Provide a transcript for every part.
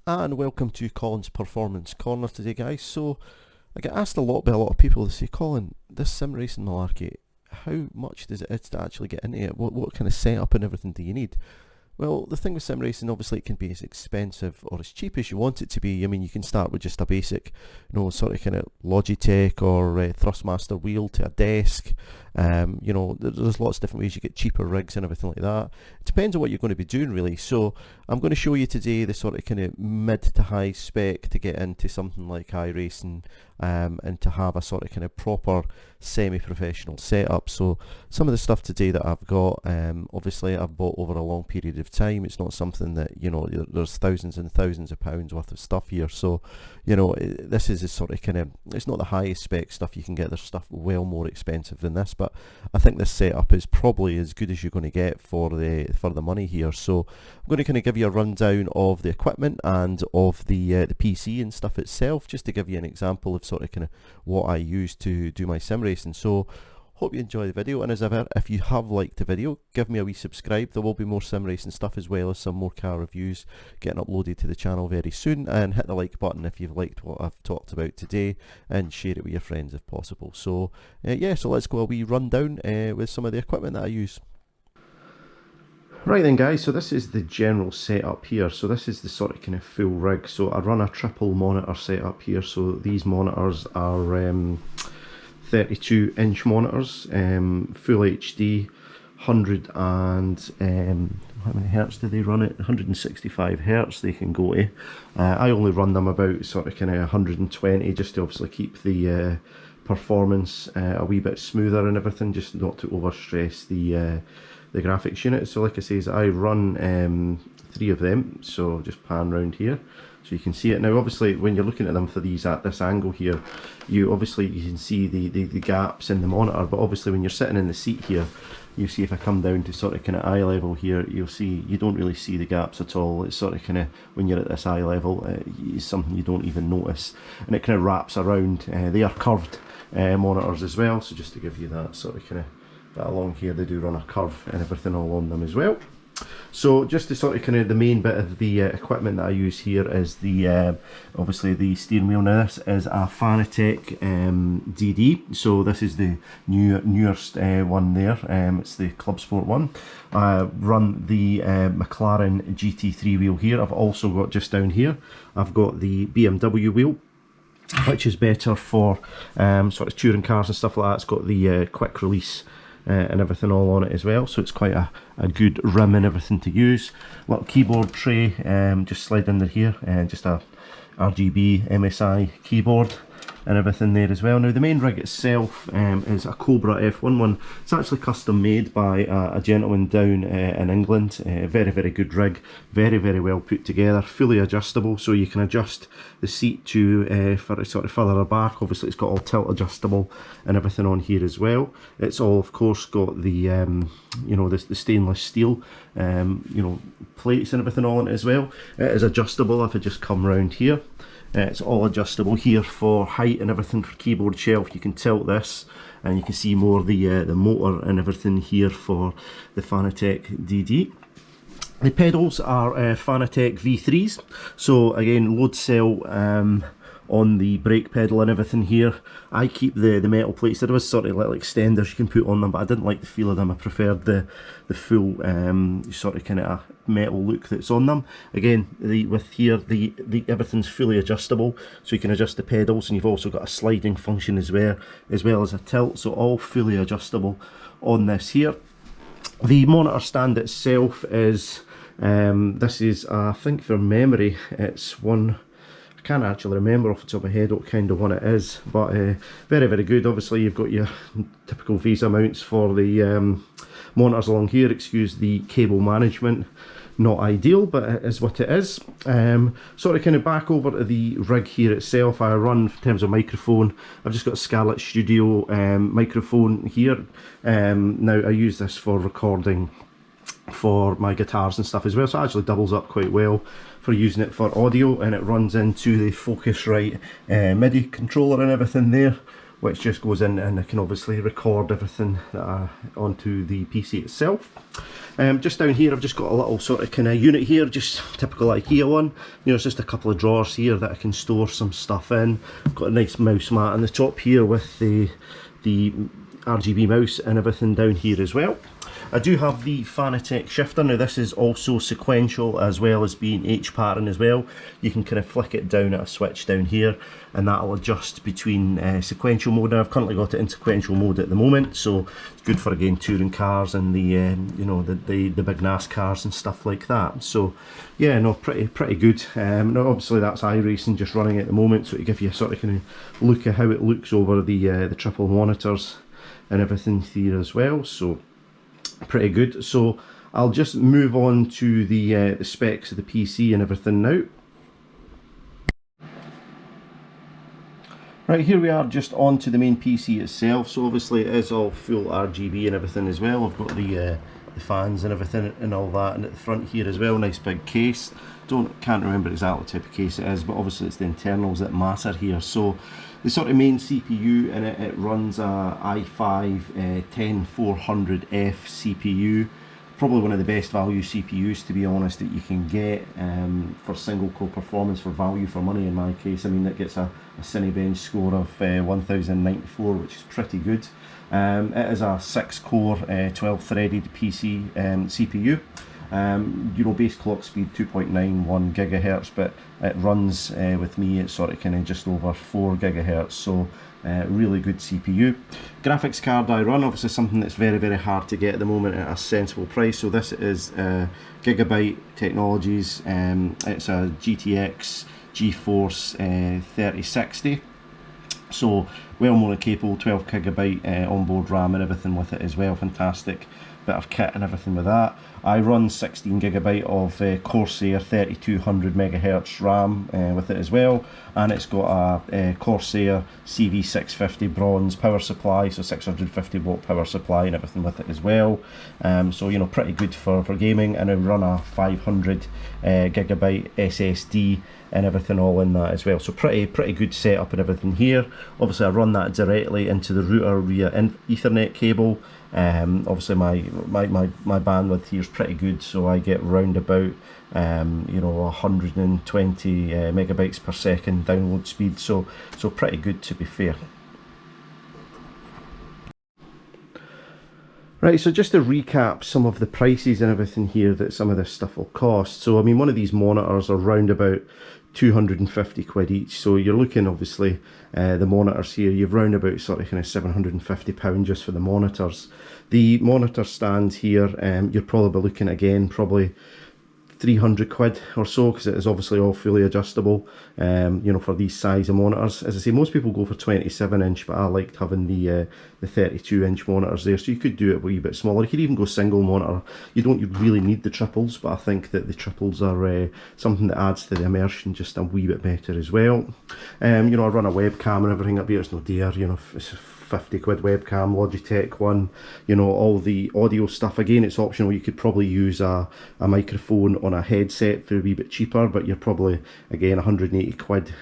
And welcome to Colin's Performance Corner today, guys. So I get asked a lot by a lot of people. They say, Colin, this sim racing malarkey, how much does it is to actually get into it? What kind of setup and everything do you need? Well, the thing with sim racing, obviously it can be as expensive or as cheap as you want it to be. I mean, you can start with just a basic, sort of kind of Logitech or Thrustmaster wheel to a desk. There's lots of different ways you get cheaper rigs and everything like that. It depends on what you're going to be doing, really. So I'm going to show you today the sort of kind of mid to high spec to get into something like iRacing, and to have a sort of kind of proper semi-professional setup. So some of the stuff today that I've got, obviously I've bought over a long period of time. It's not something that, there's thousands and thousands of pounds worth of stuff here. So, this is a sort of kind of, it's not the highest spec stuff you can get. There's stuff well more expensive than this, but I think this setup is probably as good as you're going to get for the money here. So I'm going to kind of give you a rundown of the equipment and of the PC and stuff itself, just to give you an example of sort of kind of what I use to do my sim racing. So hope you enjoy the video, and as ever, if you have liked the video, give me a wee subscribe. There will be more sim racing stuff as well as some more car reviews getting uploaded to the channel very soon, and hit the like button if you've liked what I've talked about today, and share it with your friends if possible. So so let's go a wee rundown with some of the equipment that I use. Right then, guys, so this is the general setup here. So this is the sort of kind of full rig. So I run a triple monitor setup here. So these monitors are 32-inch monitors, full HD, 100 and how many hertz do they run at? 165 hertz they can go to. I only run them about sort of kind of 120, just to obviously keep the performance a wee bit smoother and everything, just not to overstress the graphics unit. So like I say, I run 3 of them, so just pan round here so you can see it. Now obviously when you're looking at them for these at this angle here, you can see the gaps in the monitor, but obviously when you're sitting in the seat here, you see if I come down to sort of kind of eye level here, you'll see you don't really see the gaps at all. It's sort of kind of, when you're at this eye level, it's something you don't even notice, and it kind of wraps around. They are curved monitors as well, so just to give you that sort of kind of that along here, they do run a curve and everything all on them as well. So just to sort of kind of the main bit of the equipment that I use here is the obviously the steering wheel. Now this is a Fanatec DD, so this is the newest one there. It's the Club Sport one. I run the McLaren GT3 wheel here. I've also got, just down here, I've got the BMW wheel, which is better for sort of touring cars and stuff like that. It's got the quick release and everything all on it as well, so it's quite a good rim and everything to use. Little keyboard tray, just slide under here, and just a RGB MSI keyboard and everything there as well. Now the main rig itself is a Cobra F11. It's actually custom made by a gentleman down in England. Very, very good rig, very, very well put together, fully adjustable, so you can adjust the seat to for sort of further back. Obviously it's got all tilt adjustable and everything on here as well. It's all, of course, got the the stainless steel plates and everything on it as well. It is adjustable. If I just come round here, it's all adjustable here for height and everything. For keyboard shelf, you can tilt this and you can see more the motor and everything here for the Fanatec DD. The pedals are Fanatec V3s, so again, load cell on the brake pedal and everything here. I keep the metal plates. There was sort of little extenders you can put on them, but I didn't like the feel of them. I preferred the full sort of kind of metal look that's on them. Again, with here, everything's fully adjustable, so you can adjust the pedals, and you've also got a sliding function as well as a tilt, so all fully adjustable on this here. The monitor stand itself is this is, I think from memory, it's one, I can't actually remember off the top of my head what kind of one it is, but very, very good. Obviously you've got your typical Visa mounts for the monitors along here. Excuse the cable management, not ideal, but it is what it is. Sort of kind of back over to the rig here itself. I run, in terms of microphone, I've just got a Scarlett Studio microphone here. Now I use this for recording for my guitars and stuff as well, so it actually doubles up quite well for using it for audio, and it runs into the Focusrite MIDI controller and everything there, which just goes in and I can obviously record everything onto the PC itself. Just down here I've just got a little sort of kind of unit here, just typical IKEA one. You know, it's just a couple of drawers here that I can store some stuff in. I've got a nice mouse mat on the top here with the RGB mouse and everything down here as well. I do have the Fanatec shifter. Now this is also sequential as well as being H pattern as well. You can kind of flick it down at a switch down here and that'll adjust between sequential mode. Now I've currently got it in sequential mode at the moment, so it's good for again touring cars and the you know, the big NASCARs and stuff like that. So yeah, no, pretty good. Now obviously that's iRacing just running at the moment, so to give you a sort of kind of look at how it looks over the triple monitors and everything here as well. So pretty good. So I'll just move on to the specs of the PC and everything now. Right, here we are just on to the main PC itself. So obviously it is all full RGB and everything as well. I've got the fans and everything and all that, and at the front here as well, nice big case. Can't remember exactly what type of case it is, but obviously it's the internals that matter here. So the sort of main CPU in it, it runs a i5 10400F CPU. Probably one of the best value CPUs, to be honest, that you can get for single core performance, for value for money in my case. I mean, it gets a Cinebench score of 1094, which is pretty good. It is a 6 core 12 threaded PC CPU. You know, base clock speed 2.91 gigahertz, but it runs with me at sort of kind of just over 4 gigahertz, so really good CPU. Graphics card I run, obviously something that's very hard to get at the moment at a sensible price. So this is Gigabyte Technologies. It's a GTX GeForce 3060. So well more than capable, 12 gigabyte onboard RAM and everything with it as well. Fantastic bit of kit and everything with that. I run 16 gigabyte of Corsair 3200 megahertz RAM with it as well, and it's got a Corsair CV650 bronze power supply, so 650 watt power supply and everything with it as well. So you know, pretty good for gaming, and I run a 500 gigabyte SSD and everything all in that as well. So pretty good setup and everything here. Obviously I run that directly into the router via Ethernet cable. Obviously my bandwidth here is pretty good, so I get round about you know, 120 megabytes per second download speed, so pretty good, to be fair. Right, so just to recap some of the prices and everything here that some of this stuff will cost. So I mean, one of these monitors are round about 250 quid each, so you're looking, obviously the monitors here, you've round about sort of kind of £750 just for the monitors. The monitor stands here, you're probably looking again probably 300 quid or so, because it is obviously all fully adjustable, you know, for these size of monitors. As I say, most people go for 27 inch, but I liked having the 32 inch monitors there, so you could do it a wee bit smaller. You could even go single monitor. You don't really need the triples, but I think that the triples are something that adds to the immersion just a wee bit better as well. You know, I run a webcam and everything up here. It's no dear, you know, it's 50 quid webcam, Logitech one. You know, all the audio stuff, again, it's optional. You could probably use a microphone on a headset for a wee bit cheaper, but you're probably, again, 180 quid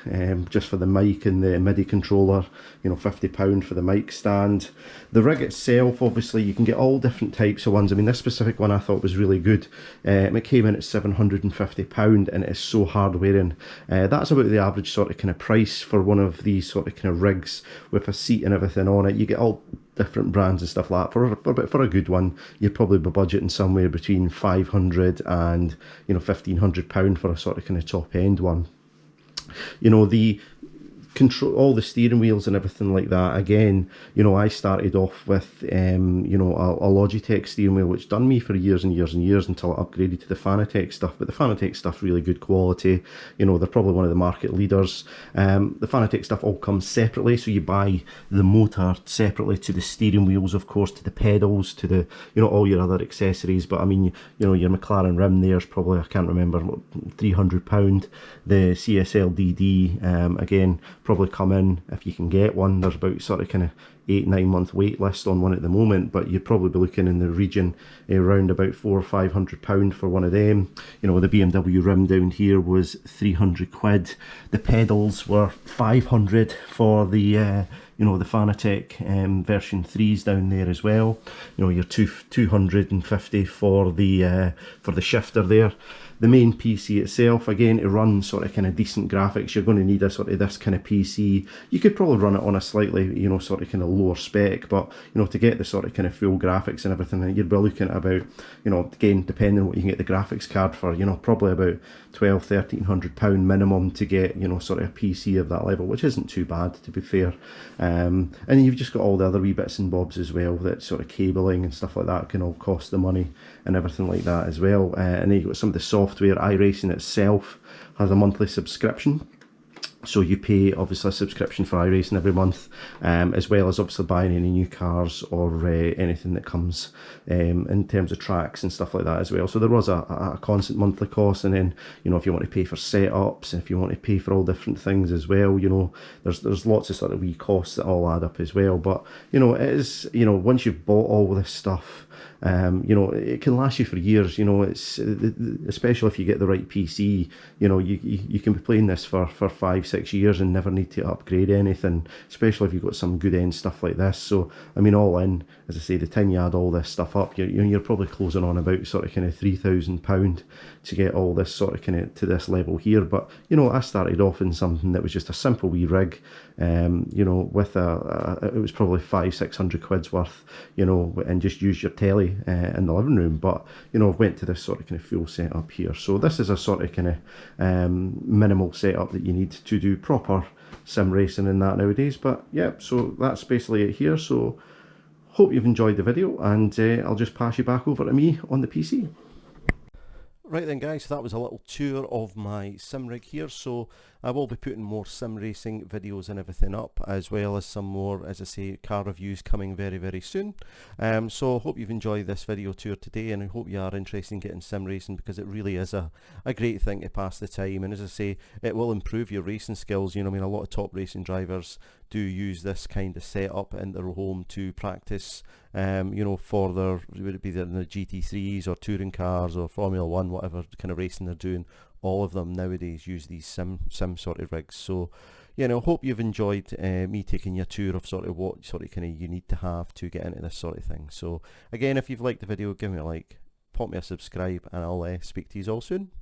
just for the mic and the MIDI controller, you know, £50 for the mic stand. The rig itself, obviously, you can get all different types of ones. I mean, this specific one I thought was really good. It came in at £750, and it is so hard wearing. That's about the average sort of kind of price for one of these sort of kind of rigs with a seat and everything on it. You get all different brands and stuff like that. For a good one, you'd probably be budgeting somewhere between £500 and, you know, £1,500 for a sort of kind of top end one. You know, the control, all the steering wheels and everything like that, again, you know, I started off with you know, a Logitech steering wheel, which done me for years and years and years until I upgraded to the Fanatec stuff. But the Fanatec stuff, really good quality, you know, they're probably one of the market leaders. The Fanatec stuff all comes separately, so you buy the motor separately to the steering wheels, of course, to the pedals, to the, you know, all your other accessories. But I mean, you know, your McLaren rim there's probably, I can't remember, £300. The CSL DD, again, probably come in if you can get one. There's about sort of kind of 8-9 month wait list on one at the moment, but you'd probably be looking in the region around about £400 or £500 for one of them. You know, the BMW rim down here was 300 quid. The pedals were 500 for the you know, the Fanatec version 3s down there as well. You know, your 250 for the shifter there. The main PC itself, again, to run sort of kind of decent graphics, you're going to need a sort of this kind of PC. You could probably run it on a slightly, you know, sort of kind of lower spec, but, you know, to get the sort of kind of full graphics and everything, you'd be looking at about, you know, again, depending on what you can get the graphics card for, you know, probably about £1,200–1,300 minimum to get, you know, sort of a PC of that level, which isn't too bad, to be fair. And you've just got all the other wee bits and bobs as well, that sort of cabling and stuff like that can all cost the money and everything like that as well. And then you've got some of the software. iRacing itself has a monthly subscription, so you pay obviously a subscription for iRacing every month, as well as obviously buying any new cars or anything that comes in terms of tracks and stuff like that as well. So there was a constant monthly cost, and then, you know, if you want to pay for setups, and if you want to pay for all different things as well, you know, there's lots of sort of wee costs that all add up as well. But, you know, it is, you know, once you've bought all this stuff, you know, it can last you for years. You know, it's especially if you get the right PC. You know, you can be playing this for 5-6 years and never need to upgrade anything, especially if you've got some good end stuff like this. So I mean, all in, as I say, the time you add all this stuff up, you're probably closing on about sort of kind of £3,000 to get all this sort of kind of to this level here. But, you know, I started off in something that was just a simple wee rig, you know, with it was probably 500–600 quid's worth, you know, and just use your telly in the living room. But, you know, I've went to this sort of kind of full setup here. So this is a sort of kind of minimal setup that you need to do proper sim racing and that nowadays. But yeah, so that's basically it here. So hope you've enjoyed the video, and I'll just pass you back over to me on the PC. Right then guys, so that was a little tour of my sim rig here. So I will be putting more sim racing videos and everything up, as well as some more, as I say, car reviews coming very, very soon. So I hope you've enjoyed this video tour today, and I hope you are interested in getting sim racing, because it really is a great thing to pass the time. And as I say, it will improve your racing skills. You know, I mean, a lot of top racing drivers do use this kind of setup in their home to practice, you know, for their, would it be the GT3s or touring cars or Formula 1, whatever kind of racing they're doing. All of them nowadays use these sim sort of rigs. So, you know, hope you've enjoyed me taking you a tour of sort of what sort of kind of you need to have to get into this sort of thing. So again, if you've liked the video, give me a like, pop me a subscribe, and I'll speak to you all soon.